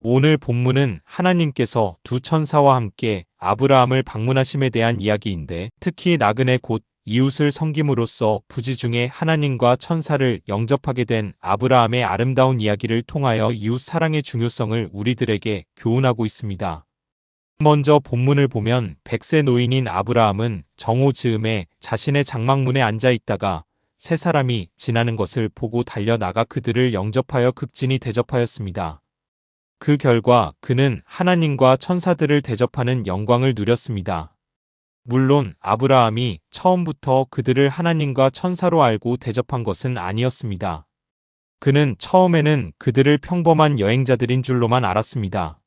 오늘 본문은 하나님께서 두 천사와 함께 아브라함을 방문하심에 대한 이야기인데, 특히 나그네 곧 이웃을 섬김으로써 부지중에 하나님과 천사를 영접하게 된 아브라함의 아름다운 이야기를 통하여 이웃 사랑의 중요성을 우리들에게 교훈하고 있습니다. 먼저 본문을 보면 100세 노인인 아브라함은 정오 즈음에 자신의 장막문에 앉아 있다가 세 사람이 지나는 것을 보고 달려나가 그들을 영접하여 극진히 대접하였습니다. 그 결과 그는 하나님과 천사들을 대접하는 영광을 누렸습니다. 물론 아브라함이 처음부터 그들을 하나님과 천사로 알고 대접한 것은 아니었습니다. 그는 처음에는 그들을 평범한 여행자들인 줄로만 알았습니다.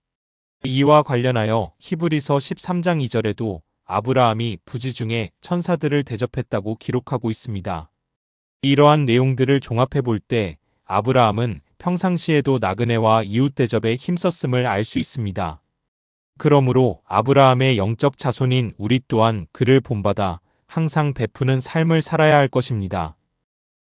이와 관련하여 히브리서 13장 2절에도 아브라함이 부지중에 천사들을 대접했다고 기록하고 있습니다. 이러한 내용들을 종합해 볼 때 아브라함은 평상시에도 나그네와 이웃 대접에 힘썼음을 알 수 있습니다. 그러므로 아브라함의 영적 자손인 우리 또한 그를 본받아 항상 베푸는 삶을 살아야 할 것입니다.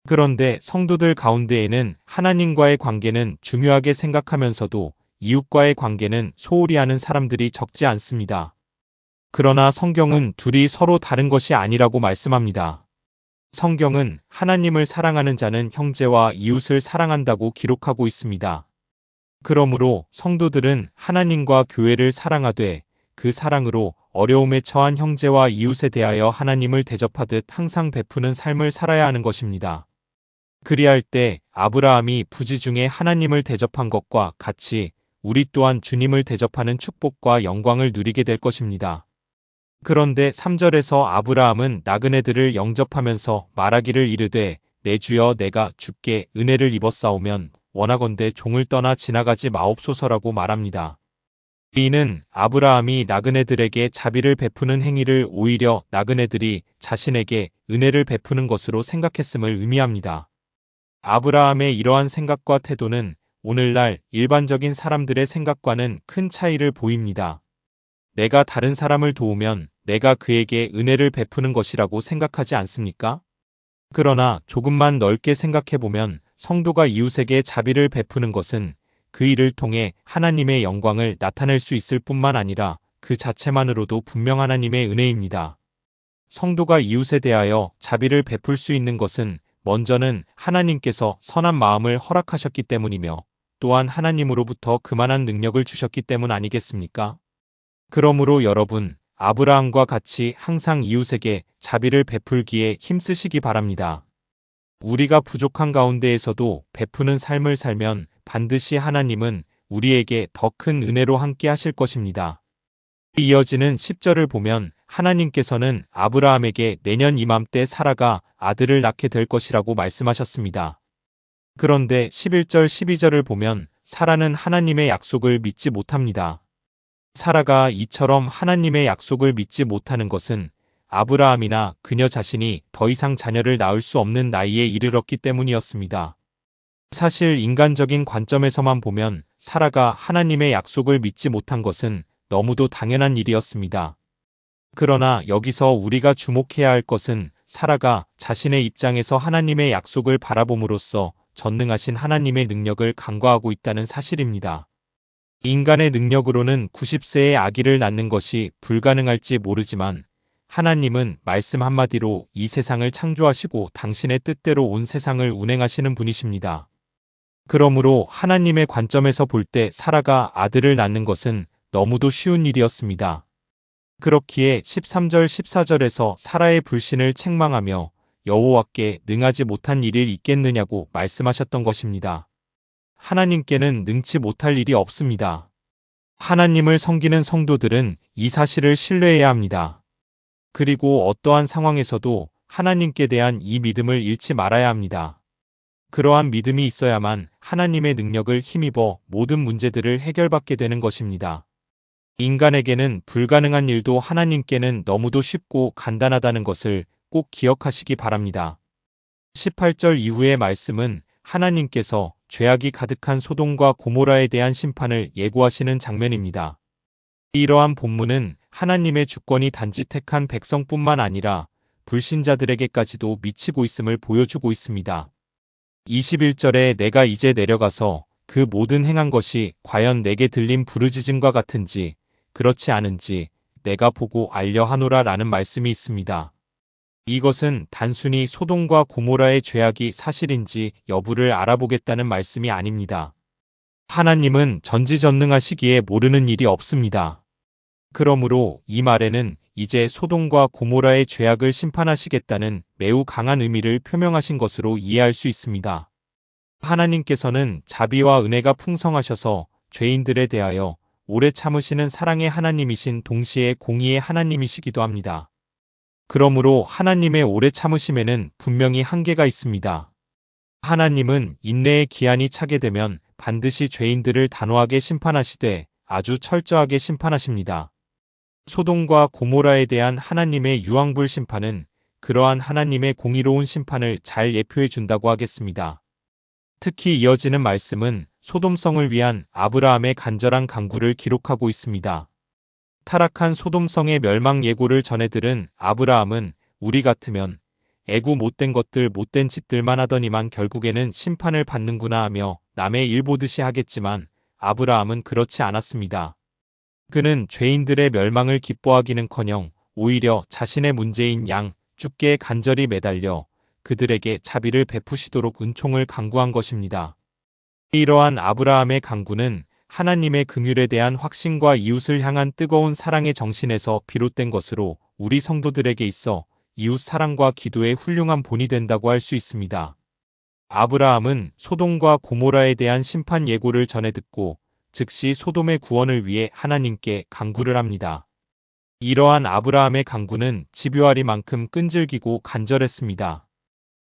그런데 성도들 가운데에는 하나님과의 관계는 중요하게 생각하면서도 이웃과의 관계는 소홀히 하는 사람들이 적지 않습니다. 그러나 성경은 둘이 서로 다른 것이 아니라고 말씀합니다. 성경은 하나님을 사랑하는 자는 형제와 이웃을 사랑한다고 기록하고 있습니다. 그러므로 성도들은 하나님과 교회를 사랑하되 그 사랑으로 어려움에 처한 형제와 이웃에 대하여 하나님을 대접하듯 항상 베푸는 삶을 살아야 하는 것입니다. 그리할 때 아브라함이 부지중에 하나님을 대접한 것과 같이 우리 또한 주님을 대접하는 축복과 영광을 누리게 될 것입니다. 그런데 3절에서 아브라함은 나그네들을 영접하면서 말하기를 이르되 내 주여 내가 주께 은혜를 입었사오면 원하건대 종을 떠나 지나가지 마옵소서라고 말합니다. 이는 아브라함이 나그네들에게 자비를 베푸는 행위를 오히려 나그네들이 자신에게 은혜를 베푸는 것으로 생각했음을 의미합니다. 아브라함의 이러한 생각과 태도는 오늘날 일반적인 사람들의 생각과는 큰 차이를 보입니다. 내가 다른 사람을 도우면 내가 그에게 은혜를 베푸는 것이라고 생각하지 않습니까? 그러나 조금만 넓게 생각해보면 성도가 이웃에게 자비를 베푸는 것은 그 일을 통해 하나님의 영광을 나타낼 수 있을 뿐만 아니라 그 자체만으로도 분명 하나님의 은혜입니다. 성도가 이웃에 대하여 자비를 베풀 수 있는 것은 먼저는 하나님께서 선한 마음을 허락하셨기 때문이며 또한 하나님으로부터 그만한 능력을 주셨기 때문 아니겠습니까? 그러므로 여러분, 아브라함과 같이 항상 이웃에게 자비를 베풀기에 힘쓰시기 바랍니다. 우리가 부족한 가운데에서도 베푸는 삶을 살면 반드시 하나님은 우리에게 더 큰 은혜로 함께 하실 것입니다. 이어지는 10절을 보면 하나님께서는 아브라함에게 내년 이맘때 사라가 아들을 낳게 될 것이라고 말씀하셨습니다. 그런데 11절 12절을 보면 사라는 하나님의 약속을 믿지 못합니다. 사라가 이처럼 하나님의 약속을 믿지 못하는 것은 아브라함이나 그녀 자신이 더 이상 자녀를 낳을 수 없는 나이에 이르렀기 때문이었습니다. 사실 인간적인 관점에서만 보면 사라가 하나님의 약속을 믿지 못한 것은 너무도 당연한 일이었습니다. 그러나 여기서 우리가 주목해야 할 것은 사라가 자신의 입장에서 하나님의 약속을 바라봄으로써 전능하신 하나님의 능력을 간과하고 있다는 사실입니다. 인간의 능력으로는 90세의 아기를 낳는 것이 불가능할지 모르지만 하나님은 말씀 한마디로 이 세상을 창조하시고 당신의 뜻대로 온 세상을 운행하시는 분이십니다. 그러므로 하나님의 관점에서 볼 때 사라가 아들을 낳는 것은 너무도 쉬운 일이었습니다. 그렇기에 13절 14절에서 사라의 불신을 책망하며 여호와께 능하지 못한 일이 있겠느냐고 말씀하셨던 것입니다. 하나님께는 능치 못할 일이 없습니다. 하나님을 섬기는 성도들은 이 사실을 신뢰해야 합니다. 그리고 어떠한 상황에서도 하나님께 대한 이 믿음을 잃지 말아야 합니다. 그러한 믿음이 있어야만 하나님의 능력을 힘입어 모든 문제들을 해결받게 되는 것입니다. 인간에게는 불가능한 일도 하나님께는 너무도 쉽고 간단하다는 것을 꼭 기억하시기 바랍니다. 18절 이후의 말씀은 하나님께서 죄악이 가득한 소돔과 고모라에 대한 심판을 예고하시는 장면입니다. 이러한 본문은 하나님의 주권이 단지 택한 백성뿐만 아니라 불신자들에게까지도 미치고 있음을 보여주고 있습니다. 21절에 내가 이제 내려가서 그 모든 행한 것이 과연 내게 들린 부르짖음과 같은지 그렇지 않은지 내가 보고 알려 하노라 라는 말씀이 있습니다. 이것은 단순히 소돔과 고모라의 죄악이 사실인지 여부를 알아보겠다는 말씀이 아닙니다. 하나님은 전지전능하시기에 모르는 일이 없습니다. 그러므로 이 말에는 이제 소돔과 고모라의 죄악을 심판하시겠다는 매우 강한 의미를 표명하신 것으로 이해할 수 있습니다. 하나님께서는 자비와 은혜가 풍성하셔서 죄인들에 대하여 오래 참으시는 사랑의 하나님이신 동시에 공의의 하나님이시기도 합니다. 그러므로 하나님의 오래 참으심에는 분명히 한계가 있습니다. 하나님은 인내의 기한이 차게 되면 반드시 죄인들을 단호하게 심판하시되 아주 철저하게 심판하십니다. 소돔과 고모라에 대한 하나님의 유황불 심판은 그러한 하나님의 공의로운 심판을 잘 예표해 준다고 하겠습니다. 특히 이어지는 말씀은 소돔성을 위한 아브라함의 간절한 간구를 기록하고 있습니다. 타락한 소돔성의 멸망 예고를 전해 들은 아브라함은 우리 같으면 애구 못된 것들 못된 짓들만 하더니만 결국에는 심판을 받는구나 하며 남의 일 보듯이 하겠지만 아브라함은 그렇지 않았습니다. 그는 죄인들의 멸망을 기뻐하기는커녕 오히려 자신의 문제인 양 쭈께에 간절히 매달려 그들에게 자비를 베푸시도록 은총을 간구한 것입니다. 이러한 아브라함의 간구는 하나님의 긍휼에 대한 확신과 이웃을 향한 뜨거운 사랑의 정신에서 비롯된 것으로 우리 성도들에게 있어 이웃 사랑과 기도의 훌륭한 본이 된다고 할 수 있습니다. 아브라함은 소돔과 고모라에 대한 심판 예고를 전해 듣고 즉시 소돔의 구원을 위해 하나님께 간구를 합니다. 이러한 아브라함의 간구는 집요하리만큼 끈질기고 간절했습니다.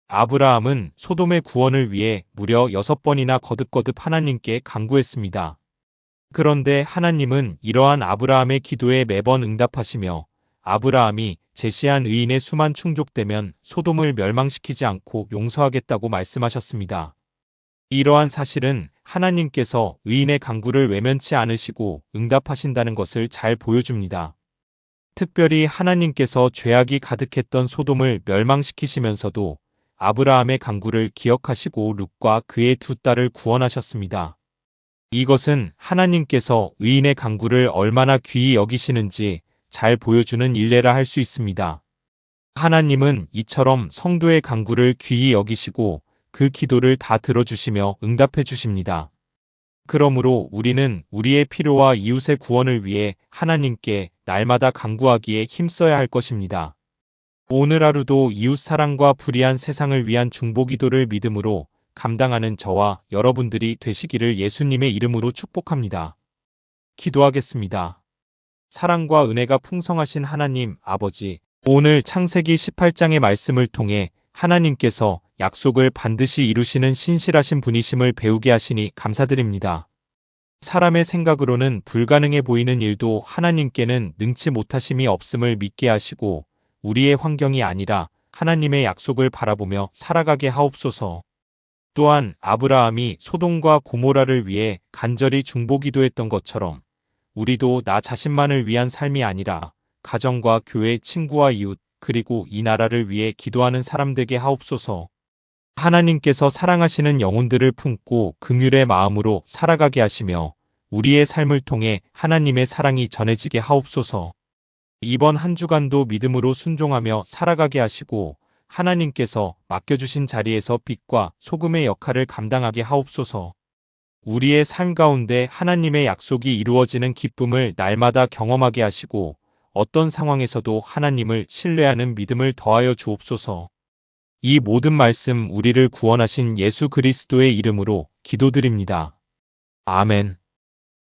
아브라함은 소돔의 구원을 위해 무려 6번이나 거듭거듭 하나님께 간구했습니다. 그런데 하나님은 이러한 아브라함의 기도에 매번 응답하시며 아브라함이 제시한 의인의 수만 충족되면 소돔을 멸망시키지 않고 용서하겠다고 말씀하셨습니다. 이러한 사실은 하나님께서 의인의 간구를 외면치 않으시고 응답하신다는 것을 잘 보여줍니다. 특별히 하나님께서 죄악이 가득했던 소돔을 멸망시키시면서도 아브라함의 간구를 기억하시고 룻과 그의 두 딸을 구원하셨습니다. 이것은 하나님께서 의인의 간구를 얼마나 귀히 여기시는지 잘 보여주는 일례라 할 수 있습니다. 하나님은 이처럼 성도의 간구를 귀히 여기시고 그 기도를 다 들어주시며 응답해 주십니다. 그러므로 우리는 우리의 필요와 이웃의 구원을 위해 하나님께 날마다 간구하기에 힘써야 할 것입니다. 오늘 하루도 이웃 사랑과 불의한 세상을 위한 중보기도를 믿음으로 감당하는 저와 여러분들이 되시기를 예수님의 이름으로 축복합니다. 기도하겠습니다. 사랑과 은혜가 풍성하신 하나님 아버지, 오늘 창세기 18장의 말씀을 통해 하나님께서 약속을 반드시 이루시는 신실하신 분이심을 배우게 하시니 감사드립니다. 사람의 생각으로는 불가능해 보이는 일도 하나님께는 능치 못하심이 없음을 믿게 하시고 우리의 환경이 아니라 하나님의 약속을 바라보며 살아가게 하옵소서. 또한 아브라함이 소돔과 고모라를 위해 간절히 중보기도했던 것처럼 우리도 나 자신만을 위한 삶이 아니라 가정과 교회, 친구와 이웃, 그리고 이 나라를 위해 기도하는 사람 되게 하옵소서. 하나님께서 사랑하시는 영혼들을 품고 긍휼의 마음으로 살아가게 하시며 우리의 삶을 통해 하나님의 사랑이 전해지게 하옵소서. 이번 한 주간도 믿음으로 순종하며 살아가게 하시고 하나님께서 맡겨주신 자리에서 빛과 소금의 역할을 감당하게 하옵소서. 우리의 삶 가운데 하나님의 약속이 이루어지는 기쁨을 날마다 경험하게 하시고 어떤 상황에서도 하나님을 신뢰하는 믿음을 더하여 주옵소서. 이 모든 말씀 우리를 구원하신 예수 그리스도의 이름으로 기도드립니다. 아멘.